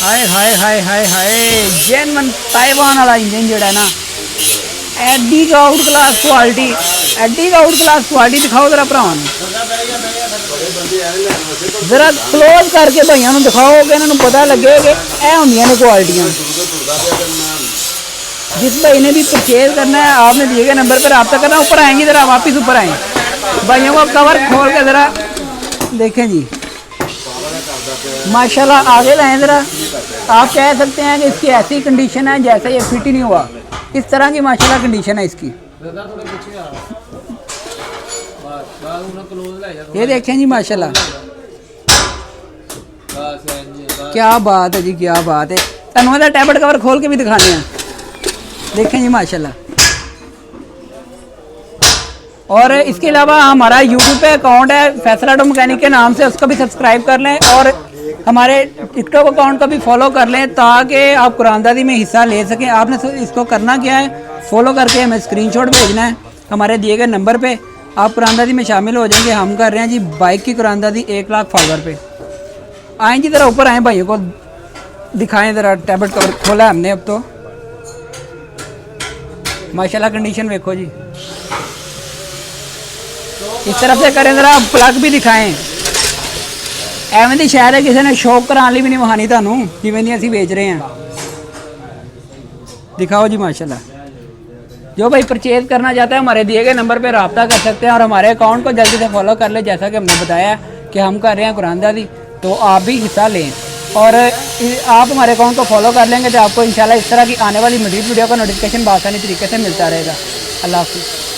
हाय हाय हाय हाय हाय genuine Taiwan वाला engine जोड़ा है ना, एडी का आउट क्लास क्वालिटी, एडी का आउट क्लास क्वालिटी दिखाओ जरा भरावां नूं, जरा क्लोज करके भाइयों नूं दिखाओ कि इन्हां नूं पता लगे कि ਇਹ ਹੁੰਦੀਆਂ ने क्वालिटियां। जिस भाई ने भी परचेज करना है आपने दिए गए नंबर पर रब्ता करना। ऊपर आएंगे जरा, वापस ऊपर आएँ, भाइयों को कवर खोल के जरा देखें जी, माशाल्लाह आगे लाएं जरा। आप कह सकते हैं कि इसकी ऐसी कंडीशन है जैसे ये फिट ही नहीं हुआ, इस तरह की माशाल्लाह कंडीशन है इसकी। ये देखें जी माशाल्लाह, क्या बात है जी, क्या बात है। तनवा टैबलेट कवर खोल के भी दिखाने हैं, देखें जी माशाल्लाह। और इसके अलावा हमारा यूट्यूब पे अकाउंट है फैसल ऑटो मैकेनिक के नाम से, उसको भी सब्सक्राइब कर लें और हमारे टिकटॉक अकाउंट को भी फॉलो कर लें ताकि आप कुरानदादी में हिस्सा ले सकें। आपने इसको करना क्या है, फॉलो करके हमें स्क्रीनशॉट भेजना है हमारे दिए गए नंबर पे, आप कुरानदादी में शामिल हो जाएंगे। हम कर रहे हैं जी बाइक की कुरानदादी 1 लाख फॉलोअर पे। आएँ जी ज़रा ऊपर आएँ, भाइयों को दिखाएँ ज़रा। टैबलेट कवर खोला हमने अब तो, माशाल्लाह कंडीशन देखो जी। इस तरफ से करें ज़रा, प्लग भी दिखाएं। एवं दी शायद है किसी ने शौक कराने भी नहीं वहानी थानू जिवें दी असीं बेच रहे हैं। दिखाओ जी माशाल्लाह। जो भाई परचेज करना चाहता है हमारे दिए गए नंबर पे रब्ता कर सकते हैं और हमारे अकाउंट को जल्दी से फॉलो कर ले, जैसा कि हमने बताया कि हम कर रहे हैं कुरानदादी, तो आप भी हिस्सा लें। और आप हमारे अकाउंट को फॉलो कर लेंगे तो आपको इंशाल्लाह इस तरह की आने वाली मज़ीद वीडियो का नोटिफिकेशन बआसानी तरीके से मिलता रहेगा। अल्लाह हाफ़िज़।